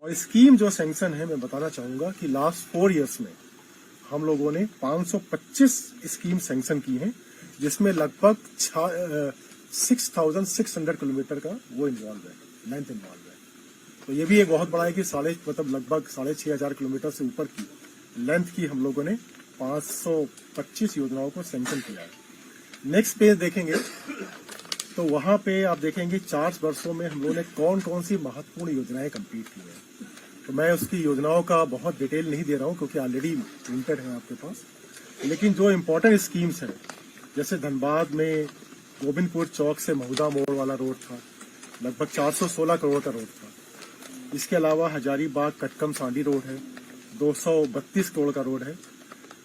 और स्कीम जो सैंक्शन है, मैं बताना चाहूंगा कि लास्ट 4 इयर्स में हम लोगों ने 525 स्कीम सैंक्शन की हैं, जिसमें लगभग 6,600 किलोमीटर का वो इन्वॉल्व है, लेंथ इन्वॉल्व है। तो ये भी एक बहुत बड़ा है कि लगभग 6,500 किलोमीटर से ऊपर की लेंथ की हम लोगों ने 525 योजनाओं को सैंक्शन किया है। नेक्स्ट पेज देखेंगे तो वहां पे आप देखेंगे 4 वर्षों में हम लोगों ने कौन कौन सी महत्वपूर्ण योजनाएं कंप्लीट की हैं। तो मैं उसकी योजनाओं का बहुत डिटेल नहीं दे रहा हूं क्योंकि ऑलरेडी प्रिंटेड है आपके पास, लेकिन जो इम्पोर्टेंट स्कीम्स हैं, जैसे धनबाद में गोविंदपुर चौक से महुदा मोड़ वाला रोड था, लगभग 416 करोड़ का रोड था। इसके अलावा हजारीबाग कटकम सांडी रोड है, 232 करोड़ का रोड है।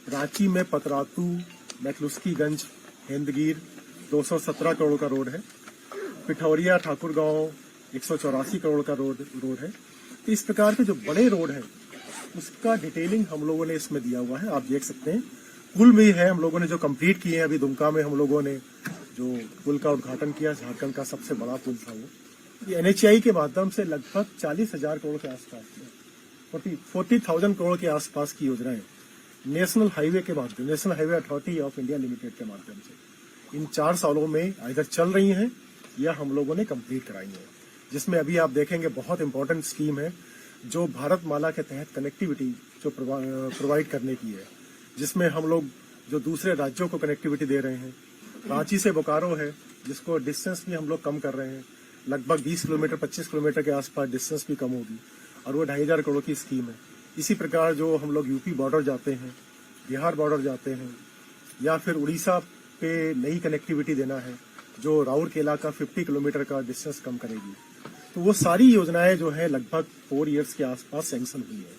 रांची में पतरातू मैकलुस्कीगंज हिंदगीर 217 करोड़ का रोड है। पिठौरिया ठाकुरगांव 184 करोड़ का रोड है। तो इस प्रकार के जो बड़े रोड है उसका डिटेलिंग हम लोगों ने इसमें दिया हुआ है, आप देख सकते हैं। पुल भी है हम लोगों ने जो कंप्लीट किए हैं। अभी दुमका में हम लोगों ने जो पुल का उद्घाटन किया, झारखंड का सबसे बड़ा पुल था वो। ये NHAI के माध्यम से लगभग 40,000 करोड़ के आसपास, 40,000 करोड़ के आसपास की योजनाएं नेशनल हाईवे के माध्यम, national highway authority of India limited के माध्यम से इन 4 सालों में इधर चल रही हैं या हम लोगों ने कंप्लीट कराई है। जिसमें अभी आप देखेंगे बहुत इंपॉर्टेंट स्कीम है जो भारत माला के तहत कनेक्टिविटी जो प्रोवाइड करने की है, जिसमें हम लोग जो दूसरे राज्यों को कनेक्टिविटी दे रहे हैं। रांची से बोकारो है जिसको डिस्टेंस भी हम लोग कम कर रहे हैं, लगभग 20 किलोमीटर 25 किलोमीटर के आसपास डिस्टेंस भी कम होगी, और वो 2,500 करोड़ की स्कीम है। इसी प्रकार जो हम लोग यूपी बॉर्डर जाते हैं, बिहार बॉर्डर जाते हैं, या फिर उड़ीसा पे नई कनेक्टिविटी देना है जो राउरकेला का 50 किलोमीटर का डिस्टेंस कम करेगी। तो वो सारी योजनाएं जो है लगभग 4 इयर्स के आसपास सैंक्शन हुई है।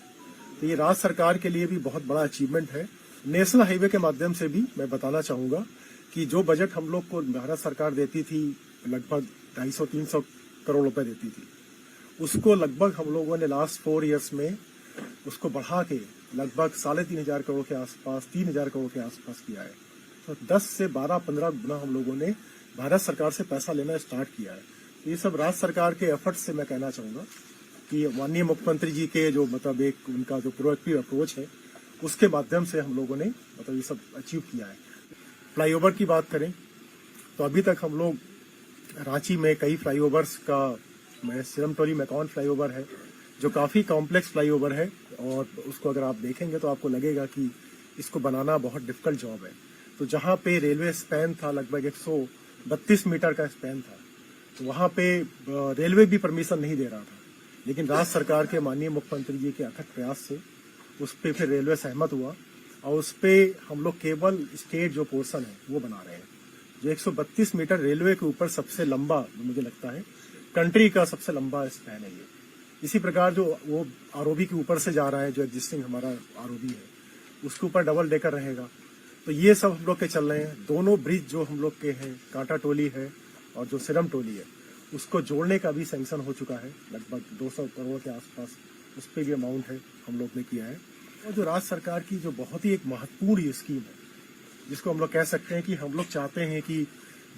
तो ये राज्य सरकार के लिए भी बहुत बड़ा अचीवमेंट है। नेशनल हाईवे के माध्यम से भी मैं बताना चाहूंगा कि जो बजट हम लोग को भारत सरकार देती थी, लगभग 250-300 करोड़ रुपए देती थी, उसको लगभग हम लोगों ने लास्ट 4 इयर्स में उसको बढ़ा के लगभग 3,500 करोड़ के आसपास, 3,000 करोड़ के आसपास किया है। तो 10 से 12-15 गुना हम लोगों ने भारत सरकार से पैसा लेना स्टार्ट किया है। तो ये सब राज्य सरकार के एफर्ट्स से मैं कहना चाहूंगा कि माननीय मुख्यमंत्री जी के जो एक उनका जो प्रोएक्टिव अप्रोच है उसके माध्यम से हम लोगों ने ये सब अचीव किया है। फ्लाईओवर की बात करें तो अभी तक हम लोग रांची में कई फ्लाईओवर्स का, सिरमटोली मैकॉन फ्लाईओवर है जो काफी कॉम्प्लेक्स फ्लाईओवर है, और उसको अगर आप देखेंगे तो आपको लगेगा कि इसको बनाना बहुत डिफिकल्ट जॉब है। तो जहाँ पे रेलवे स्पैन था, लगभग 132 मीटर का स्पैन था, तो वहाँ पे रेलवे भी परमिशन नहीं दे रहा था, लेकिन राज्य सरकार के माननीय मुख्यमंत्री जी के अथक प्रयास से उस पे फिर रेलवे सहमत हुआ, और उस पे हम लोग केबल स्टेट जो पोर्शन है वो बना रहे हैं, जो 132 मीटर रेलवे के ऊपर सबसे लंबा, मुझे लगता है कंट्री का सबसे लंबा स्पैन है ये। इसी प्रकार जो वो आरओबी के ऊपर से जा रहा है, जो एग्जिस्टिंग हमारा आरओबी है, उसके ऊपर डबल डेकर रहेगा। तो ये सब हम लोग के चल रहे हैं। दोनों ब्रिज जो हम लोग के हैं, कांटा टोली है और जो सिरम टोली है, उसको जोड़ने का भी सैंक्शन हो चुका है, लगभग 200 करोड़ के आसपास उस पर भी अमाउंट है हम लोग ने किया है। और जो राज्य सरकार की जो बहुत ही एक महत्वपूर्ण ये स्कीम है, जिसको हम लोग कह सकते हैं कि हम लोग चाहते हैं कि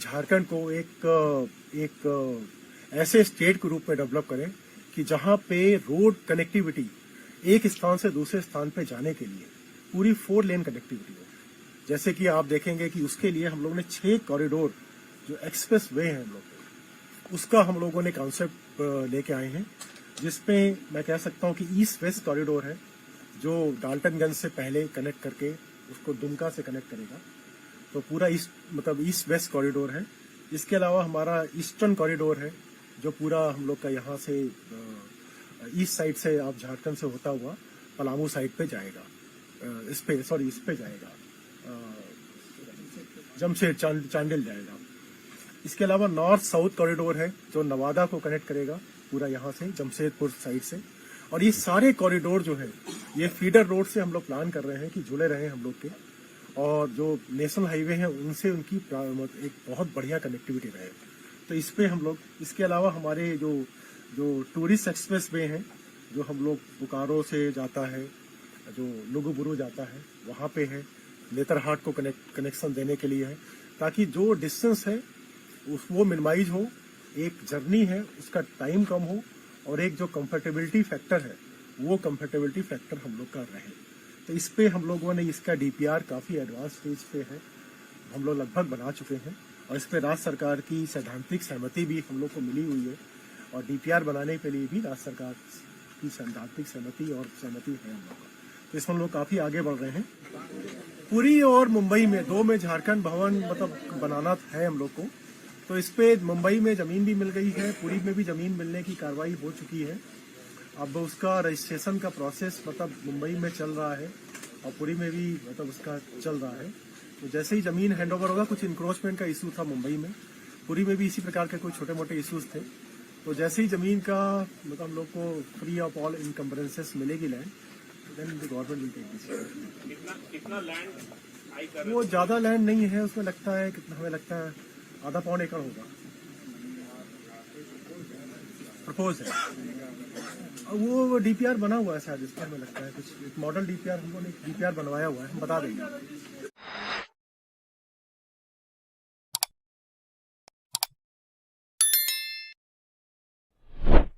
झारखंड को एक ऐसे स्टेट के रूप में डेवलप करें कि जहां पे रोड कनेक्टिविटी एक स्थान से दूसरे स्थान पे जाने के लिए पूरी 4 लेन कनेक्टिविटी हो। जैसे कि आप देखेंगे कि उसके लिए हम लोगों ने 6 कॉरिडोर जो एक्सप्रेस वे हैं हम लोग के, उसका हम लोगों ने कॉन्सेप्ट लेके आए हैं, जिसमें मैं कह सकता हूं कि ईस्ट वेस्ट कॉरिडोर है जो डाल्टनगंज से पहले कनेक्ट करके उसको दुमका से कनेक्ट करेगा। तो पूरा ईस्ट वेस्ट कॉरिडोर है। इसके अलावा हमारा ईस्टर्न कॉरिडोर है जो पूरा हम लोग का यहाँ से ईस्ट साइड से आप झारखंड से होता हुआ पलामू साइड पे जाएगा, इस पे जाएगा, जमशेद चांडिल जाएगा। इसके अलावा नॉर्थ साउथ कॉरिडोर है जो नवादा को कनेक्ट करेगा पूरा यहाँ से जमशेदपुर साइड से। और ये सारे कॉरिडोर जो है ये फीडर रोड से हम लोग प्लान कर रहे हैं कि जुड़े रहे हम लोग के, और जो नेशनल हाईवे हैं उनसे उनकी एक बहुत बढ़िया कनेक्टिविटी रहे। तो इस पे हम लोग, इसके अलावा हमारे जो टूरिस्ट एक्सप्रेस वे हैं जो हम लोग बोकारो से जाता है, जो लुगुबुरु जाता है, वहाँ पे है, नेतरहाट को कनेक्शन देने के लिए है, ताकि जो डिस्टेंस है वो मिनिमाइज हो, एक जर्नी है उसका टाइम कम हो, और एक जो कंफर्टेबिलिटी फैक्टर है वो कंफर्टेबिलिटी फैक्टर हम लोग कर रहे हैं। तो इस पे हम लोगों ने इसका डीपीआर काफ़ी एडवांस स्टेज पे है, हम लोग लगभग बना चुके हैं और इस पे राज्य सरकार की सैद्धांतिक सहमति भी हम लोग को मिली हुई है और डीपीआर बनाने के लिए भी राज्य सरकार की सैद्धांतिक सहमति और सहमति है हम लोग का। तो इसमें हम लोग काफ़ी आगे बढ़ रहे हैं। पुरी और मुंबई में दो में झारखंड भवन मतलब बनाना है हम लोग को। तो इस पे मुंबई में ज़मीन भी मिल गई है, पुरी में भी ज़मीन मिलने की कार्रवाई हो चुकी है। अब उसका रजिस्ट्रेशन का प्रोसेस मतलब मुंबई में चल रहा है और पुरी में भी मतलब उसका चल रहा है। तो जैसे ही ज़मीन हैंडओवर होगा, कुछ इंक्रोचमेंट का इशू था मुंबई में, पुरी में भी इसी प्रकार के कुछ छोटे मोटे इश्यूज थे। तो जैसे ही ज़मीन का मतलब हम लोग को फ्री ऑफ ऑल इनकम्बरेंसेस मिलेगी land, then the government will take this. कितना लैंड वो ज़्यादा लैंड नहीं है, उसमें लगता है कितना, हमें लगता है आधा पौन एकड़ होगा प्रपोज है। वो डीपीआर बना हुआ है शायद, इसका हमें लगता है कुछ एक मॉडल डीपीआर हम लोगों ने डीपीआर बनवाया हुआ है, हम बता देंगे।